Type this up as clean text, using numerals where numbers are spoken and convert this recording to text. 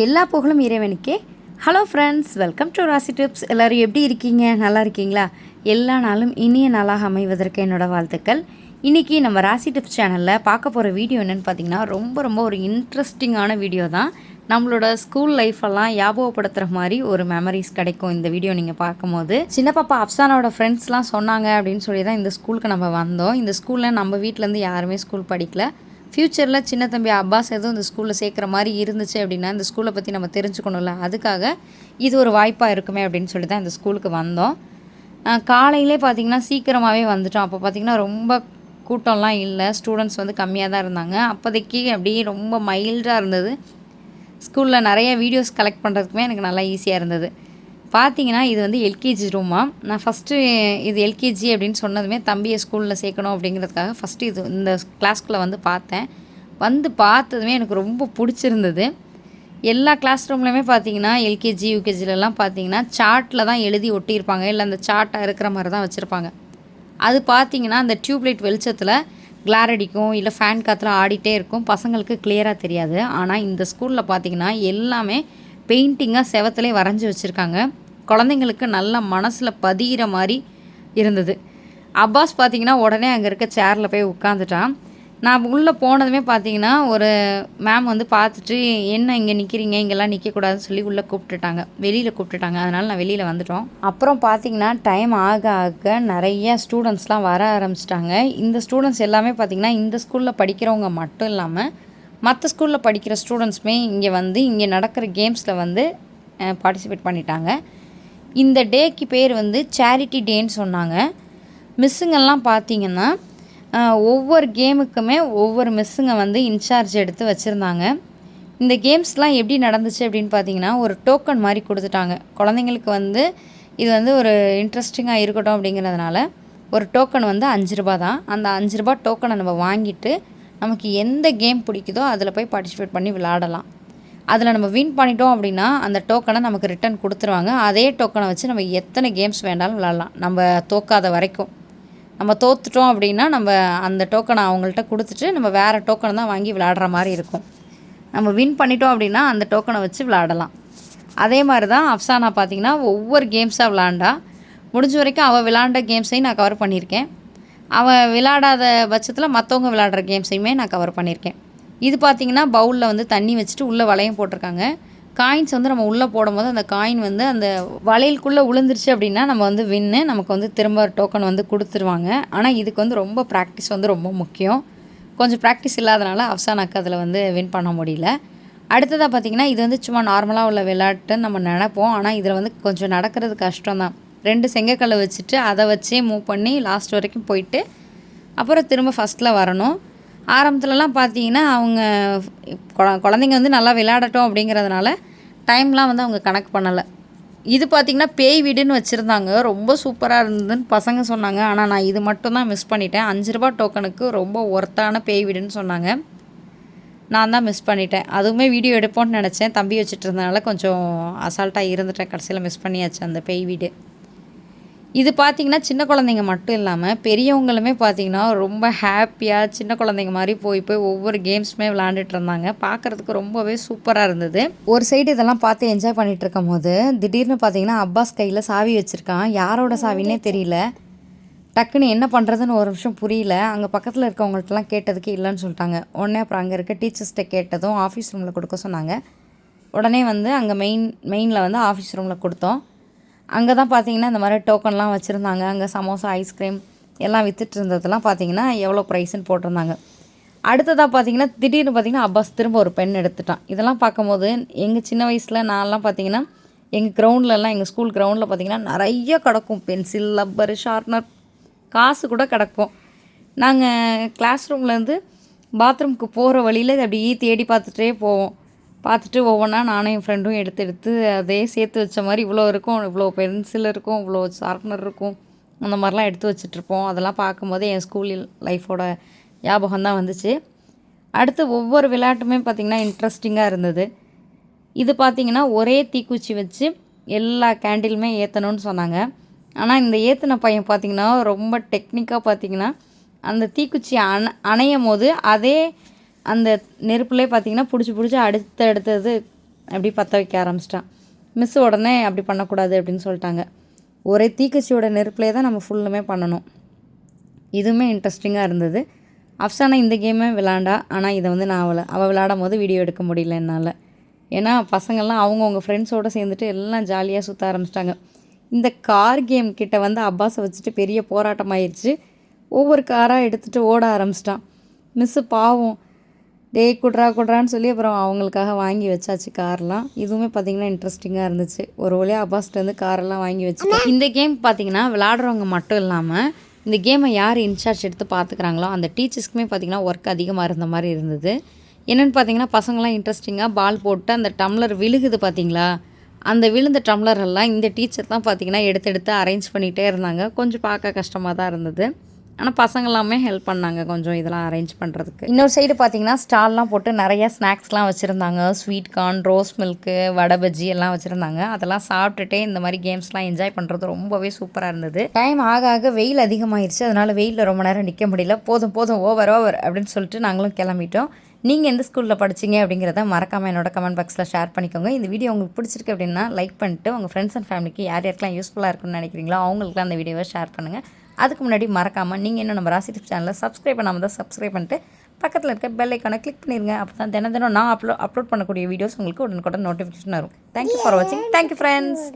எல்லா புகழும் இறைவனுக்கே. ஹலோ ஃப்ரெண்ட்ஸ், வெல்கம் டு ராசி டிப்ஸ். எல்லோரும் எப்படி இருக்கீங்க? நல்லா இருக்கீங்களா? எல்லா நாளும் இனிய நாளாக அமைவதற்கு என்னோட வாழ்த்துக்கள். இன்றைக்கி நம்ம ராசி டிப்ஸ் சேனலில் பார்க்க போகிற வீடியோ என்னென்னு பார்த்தீங்கன்னா, ரொம்ப ஒரு இன்ட்ரெஸ்டிங்கான வீடியோ தான். நம்மளோட ஸ்கூல் லைஃப்பெல்லாம் ஞாபகப்படுத்துகிற மாதிரி ஒரு மெமரிஸ் கிடைக்கும் இந்த வீடியோ நீங்கள் பார்க்கும்போது. சின்ன பாப்பா அப்சானோட ஃப்ரெண்ட்ஸ்லாம் சொன்னாங்க அப்படின்னு சொல்லி தான் இந்த ஸ்கூலுக்கு நம்ம வந்தோம். இந்த ஸ்கூலில் நம்ம வீட்டிலேருந்து யாருமே ஸ்கூல் படிக்கல. ஃப்யூச்சரில் சின்ன தம்பி அப்பாஸ் எதுவும் இந்த ஸ்கூலில் சேர்க்குற மாதிரி இருந்துச்சு அப்படின்னா இந்த ஸ்கூலை பற்றி நம்ம தெரிஞ்சுக்கணும்ல, அதுக்காக இது ஒரு வாய்ப்பாக இருக்குமே அப்படின்னு சொல்லி தான் இந்த ஸ்கூலுக்கு வந்தோம். காலையிலே பார்த்திங்கன்னா சீக்கிரமாகவே வந்துட்டோம். அப்போ பார்த்திங்கன்னா ரொம்ப கூட்டம்லாம் இல்லை, ஸ்டூடெண்ட்ஸ் வந்து கம்மியாக தான் இருந்தாங்க. அப்போதைக்கு அப்படியே ரொம்ப மைல்டாக இருந்தது. ஸ்கூலில் நிறைய வீடியோஸ் கலெக்ட் பண்ணுறதுக்குமே எனக்கு நல்லா ஈஸியாக இருந்தது. பார்த்தீங்கன்னா இது வந்து எல்கேஜி ரூமாக. நான் ஃபஸ்ட்டு இது எல்கேஜி அப்படின்னு சொன்னதுமே தம்பியை ஸ்கூலில் சேர்க்கணும் அப்படிங்கிறதுக்காக ஃபஸ்ட்டு இந்த கிளாஸ்குள்ளே வந்து பார்த்தேன். வந்து பார்த்ததுமே எனக்கு ரொம்ப பிடிச்சிருந்தது. எல்லா கிளாஸ் ரூம்லையுமே பார்த்தீங்கன்னா எல்கேஜி யூகேஜிலலாம் பார்த்தீங்கன்னா சார்ட்டில் தான் எழுதி ஒட்டியிருப்பாங்க, இல்லை அந்த சார்ட்டாக இருக்கிற மாதிரி தான் வச்சுருப்பாங்க. அது பார்த்தீங்கன்னா அந்த டியூப்லைட் வெளிச்சத்தில் கிளார் அடிக்கும், இல்லை ஃபேன் காற்றுல ஆடிட்டே இருக்கும், பசங்களுக்கு கிளியராக தெரியாது. ஆனால் இந்த ஸ்கூலில் பார்த்தீங்கன்னா எல்லாமே பெயிண்டிங்காக செவத்துலேயே வரைஞ்சி வச்சுருக்காங்க. குழந்தைங்களுக்கு நல்ல மனசில் பதிகிற மாதிரி இருந்தது. அப்பாஸ் பார்த்திங்கன்னா உடனே அங்கே இருக்க சேரில் போய் உட்காந்துட்டான். நான் உள்ளே போனதுமே பார்த்திங்கன்னா ஒரு மேம் வந்து பார்த்துட்டு, என்ன இங்கே நிற்கிறீங்க, இங்கெல்லாம் நிற்கக்கூடாதுன்னு சொல்லி உள்ளே கூப்பிட்டுட்டாங்க, வெளியில் கூப்பிட்டுட்டாங்க. அதனால் நான் வெளியில் வந்துட்டோம். அப்புறம் பார்த்திங்கன்னா டைம் ஆக ஆக நிறைய ஸ்டூடெண்ட்ஸ்லாம் வர ஆரம்பிச்சிட்டாங்க. இந்த ஸ்டூடெண்ட்ஸ் எல்லாமே பார்த்திங்கன்னா இந்த ஸ்கூலில் படிக்கிறவங்க மட்டும் இல்லாமல் மற்ற ஸ்கூலில் படிக்கிற ஸ்டூடெண்ட்ஸுமே இங்கே நடக்கிற கேம்ஸில் வந்து பார்ட்டிசிபேட் பண்ணிட்டாங்க. இந்த டேக்கு பேர் வந்து சேரிட்டி டேன்னு சொன்னாங்க. மிஸ்ஸுங்கெல்லாம் பார்த்திங்கன்னா ஒவ்வொரு கேமுக்குமே ஒவ்வொரு மிஸ்ஸுங்க வந்து இன்சார்ஜ் எடுத்து வச்சுருந்தாங்க. இந்த கேம்ஸ்லாம் எப்படி நடந்துச்சு அப்படின்னு பார்த்தீங்கன்னா, ஒரு டோக்கன் மாதிரி கொடுத்துட்டாங்க. குழந்தைங்களுக்கு வந்து இது வந்து ஒரு இன்ட்ரெஸ்டிங்காக இருக்கட்டும் அப்படிங்கிறதுனால ஒரு டோக்கன் வந்து 5 ரூபா தான். அந்த 5 ரூபா டோக்கனை நம்ம வாங்கிட்டு நமக்கு எந்த கேம் பிடிக்குதோ அதில் போய் பார்ட்டிசிபேட் பண்ணி விளையாடலாம். அதில் நம்ம வின் பண்ணிட்டோம் அப்படின்னா அந்த டோக்கனை நமக்கு ரிட்டன் கொடுத்துருவாங்க. அதே டோக்கனை வச்சு நம்ம எத்தனை கேம்ஸ் வேண்டாலும் விளையாடலாம், நம்ம தோக்காத வரைக்கும். நம்ம தோற்றுட்டோம் அப்படின்னா நம்ம அந்த டோக்கனை அவங்கள்ட்ட கொடுத்துட்டு நம்ம வேறு டோக்கனை தான் வாங்கி விளையாடுற மாதிரி இருக்கும். நம்ம வின் பண்ணிட்டோம் அப்படின்னா அந்த டோக்கனை வச்சு விளையாடலாம். அதே மாதிரி தான் அப்சானா பார்த்திங்கன்னா ஒவ்வொரு கேம்ஸாக விளாண்டா. முடிஞ்ச வரைக்கும் அவள் விளாண்ட கேம்ஸையும் நான் கவர் பண்ணியிருக்கேன். அவள் விளையாடாத பட்சத்தில் மற்றவங்க விளையாடுற கேம்ஸையுமே நான் கவர் பண்ணியிருக்கேன். இது பார்த்திங்கன்னா பவுலில் வந்து தண்ணி வச்சுட்டு உள்ளே வளையம் போட்டிருக்காங்க. காயின்ஸ் வந்து நம்ம உள்ளே போடும்போது அந்த காயின் வந்து அந்த வளையலுக்குள்ளே விழுந்துருச்சு அப்படின்னா நம்ம வந்து வின்னு, நமக்கு வந்து திரும்ப டோக்கன் வந்து கொடுத்துருவாங்க. ஆனால் இதுக்கு வந்து ரொம்ப ப்ராக்டிஸ் வந்து ரொம்ப முக்கியம். கொஞ்சம் ப்ராக்டிஸ் இல்லாதனால அப்சானாக்கு அதில் வந்து வின் பண்ண முடியல. அடுத்ததாக பார்த்திங்கன்னா இது வந்து சும்மா நார்மலாக உள்ள விளையாட்டுன்னு நம்ம நினைப்போம். ஆனால் இதில் வந்து கொஞ்சம் நடக்கிறது கஷ்டம்தான். 2 செங்கக்கல்லை வச்சுட்டு அதை வச்சே மூவ் பண்ணி லாஸ்ட் வரைக்கும் போயிட்டு அப்புறம் திரும்ப ஃபஸ்ட்டில் வரணும். ஆரம்பத்துலலாம் பார்த்தீங்கன்னா அவங்க குழந்தைங்க வந்து நல்லா விளையாடட்டும் அப்படிங்கிறதுனால டைம்லாம் வந்து அவங்க கணக்கு பண்ணலை. இது பார்த்திங்கன்னா பேய் வீடுன்னு வச்சுருந்தாங்க, ரொம்ப சூப்பராக இருந்ததுன்னு பசங்க சொன்னாங்க. ஆனால் நான் இது மட்டும் தான் மிஸ் பண்ணிட்டேன். 5 ரூபா டோக்கனுக்கு ரொம்ப ஒர்த்தான பேய் வீடுன்னு சொன்னாங்க. நான் தான் மிஸ் பண்ணிட்டேன். அதுவுமே வீடியோ எடுப்போன்னு நினச்சேன், தம்பி வச்சுட்டு இருந்தனால கொஞ்சம் அசால்ட்டாக இருந்துட்டேன். கடைசியில் மிஸ் பண்ணியாச்சு அந்த பேய் வீடு. இது பார்த்திங்கன்னா சின்ன குழந்தைங்க மட்டும் இல்லாமல் பெரியவங்களுமே பார்த்திங்கன்னா ரொம்ப ஹாப்பியாக சின்ன குழந்தைங்க மாதிரி போய் ஒவ்வொரு கேம்ஸுமே விளாண்டுட்டு இருந்தாங்க. பார்க்குறதுக்கு ரொம்பவே சூப்பராக இருந்தது. ஒரு சைடு இதெல்லாம் பார்த்து என்ஜாய் பண்ணிகிட்டு இருக்கும் போது திடீர்னு பார்த்திங்கன்னா அப்பாஸ் கையில் சாவி வச்சுருக்கான். யாரோட சாவின்னே தெரியல. டக்குன்னு என்ன பண்ணுறதுன்னு ஒரு நிமிஷம் புரியல. அங்கே பக்கத்தில் இருக்கவங்கள்ட்டலாம் கேட்டதுக்கு இல்லைன்னு சொல்லிட்டாங்க. உடனே அப்புறம் அங்கே இருக்க டீச்சர்ஸ்கிட்ட கேட்டதும் ஆஃபீஸ் ரூமில் கொடுக்க சொன்னாங்க. உடனே வந்து அங்கே மெயினில் வந்து ஆஃபீஸ் ரூமில் கொடுத்தோம். அங்கே தான் பார்த்திங்கன்னா இந்த மாதிரி டோக்கன்லாம் வச்சுருந்தாங்க. அங்கே சமோசா, ஐஸ்கிரீம் எல்லாம் விற்றுட்டு இருந்ததெல்லாம் பார்த்திங்கன்னா எவ்வளோ ப்ரைஸ்ன்னு போட்டிருந்தாங்க. அடுத்ததாக பார்த்திங்கன்னா திடீர்னு பார்த்திங்கன்னா அப்பாஸ் திரும்ப ஒரு பென் எடுத்துட்டான். இதெல்லாம் பார்க்கும்போது எங்கள் சின்ன வயசில் நான்லாம் பார்த்திங்கன்னா எங்கள் கிரவுண்ட்லலாம், எங்கள் ஸ்கூல் கிரவுண்டில் பார்த்திங்கன்னா நிறைய கிடக்கும். பென்சில், ரப்பரு, ஷார்ப்னர், காசு கூட கிடக்கும். நாங்கள் கிளாஸ் ரூம்லேருந்து பாத்ரூமுக்கு போகிற வழியில் அப்படியே தேடி பார்த்துட்டே போவோம். பார்த்துட்டு ஒவ்வொன்றா நானும் என் ஃப்ரெண்டும் எடுத்து அதே சேர்த்து வச்ச மாதிரி இவ்வளோ இருக்கும், இவ்வளோ பென்சில் இருக்கும், இவ்வளோ ஷார்ப்னர் இருக்கும், அந்த மாதிரிலாம் எடுத்து வச்சிட்ருப்போம். அதெல்லாம் பார்க்கும்போது என் ஸ்கூல் லைஃபோட ஞாபகம் தான் வந்துச்சு. அடுத்து ஒவ்வொரு விளையாட்டுமே பார்த்திங்கன்னா இன்ட்ரெஸ்டிங்காக இருந்தது. இது பார்த்திங்கன்னா ஒரே தீக்குச்சி வச்சு எல்லா கேண்டிலுமே ஏற்றணும்னு சொன்னாங்க. ஆனால் இந்த ஏற்றின பையன் பார்த்திங்கன்னா ரொம்ப டெக்னிக்காக பார்த்திங்கன்னா அந்த தீக்குச்சி அணையும் போது அதே அந்த நெருப்புலேயே பார்த்திங்கன்னா பிடிச்சி அடுத்தது அப்படி பற்ற வைக்க ஆரம்பிச்சிட்டான். மிஸ்ஸு உடனே அப்படி பண்ணக்கூடாது அப்படின்னு சொல்லிட்டாங்க. ஒரே தீக்குச்சியோட நெருப்புலேயே தான் நம்ம ஃபுல்லுமே பண்ணணும். இதுவுமே இன்ட்ரெஸ்டிங்காக இருந்தது. அஃப்சானா இந்த கேமை விளாண்டா, ஆனால் இதை வந்து நான் அவள் விளாடும் போது வீடியோ எடுக்க முடியல என்னால். ஏன்னா பசங்கள்லாம் அவங்கவுங்க ஃப்ரெண்ட்ஸோடு சேர்ந்துட்டு எல்லாம் ஜாலியாக சுற்ற ஆரம்பிச்சிட்டாங்க. இந்த கார் கேம் கிட்ட வந்து அப்பாஸை வச்சுட்டு பெரிய போராட்டமாயிருச்சு. ஒவ்வொரு காராக எடுத்துகிட்டு ஓட ஆரம்பிச்சிட்டான். மிஸ்ஸு பாவம் டேய் குட்ரான்னு சொல்லி அப்புறம் அவங்களுக்காக வாங்கி வச்சாச்சு கார்லாம். இதுவுமே பார்த்திங்கன்னா இன்ட்ரெஸ்டிங்காக இருந்துச்சு. ஒரு வழியாக அப்பாஸ்ட்டு காரெல்லாம் வாங்கி வச்சுட்டு இந்த கேம் பார்த்திங்கன்னா விளாடுறவங்க மட்டும் இல்லாமல் இந்த கேமை யார் இன்சார்ஜ் எடுத்து பார்த்துக்கிறாங்களோ அந்த டீச்சர்ஸ்க்குமே பார்த்திங்கன்னா ஒர்க் அதிகமாக இருந்த மாதிரி இருந்தது. என்னென்னு பார்த்தீங்கன்னா பசங்களாம் இன்ட்ரெஸ்டிங்காக பால் போட்டு அந்த டம்ளர் விழுகுது பார்த்தீங்களா, அந்த விழுந்த டம்ளரெல்லாம் இந்த டீச்சர் தான் பார்த்திங்கன்னா எடுத்து அரேஞ்ச் பண்ணிகிட்டே இருந்தாங்க. கொஞ்சம் பார்க்க கஷ்டமாக தான் இருந்தது. ஆனால் பசங்களாமே ஹெல்ப் பண்ணாங்க கொஞ்சம் இதெல்லாம் அரேஞ்ச் பண்ணுறதுக்கு. இன்னொரு சைடு பார்த்திங்கன்னா ஸ்டால்லாம் போட்டு நிறையா ஸ்நாக்ஸ்லாம் வச்சுருந்தாங்க. Sweet corn, rose milk, vada bajji எல்லாம் வச்சுருந்தாங்க. அதெல்லாம் சாப்பிட்டுட்டே இந்த மாதிரி கேம்ஸ்லாம் என்ஜாய் பண்ணுறது ரொம்பவே சூப்பராக இருந்தது. டைம் ஆக வெயில் அதிகமாகிடுச்சு. அதனால் வெயிலில் ரொம்ப நேரம் நிற்க முடியல. போதும் ஓவர் அப்படின்னு சொல்லிட்டு நாங்களும் கிளம்பிட்டோம். நீங்கள் எந்த ஸ்கூலில் படிச்சிங்க அப்படிங்கிறத மறக்காமல் என்னோட கமெண்ட் பாக்ஸில் ஷேர் பண்ணிக்கோங்க. இந்த வீடியோ உங்களுக்கு பிடிச்சிருக்கு அப்படின்னா லைக் பண்ணிட்டு உங்கள் ஃப்ரெண்ட்ஸ் அண்ட் ஃபேமிலிக்கு யாருக்கெல்லாம் யூஸ்ஃபுல்லாக இருக்குன்னு நினைக்கிறீங்களோ அவங்களுக்குலாம் அந்த வீடியோவை ஷேர் பண்ணுங்கள். அதுக்கு முன்னாடி மறக்காமல் நீங்கள் இன்னும் நம்ம ராசி டிப்ஸ் சேனலில் சப்ஸ்கிரைப் பண்ணாமல் தான் சப்ஸ்கிரைப் பண்ணிட்டு பக்கத்தில் இருக்க பெல் ஐக்கானை கிளிக் பண்ணிடுங்க. அப்போ தான் தினம் நான் அப்லோட் பண்ணக்கூடிய வீடியோஸ் உங்களுக்கு உடனுக்குடன் நோட்டிஃபிகேஷன் வரும். தேங்க்யூ ஃபார் வாட்சிங். Thank you friends.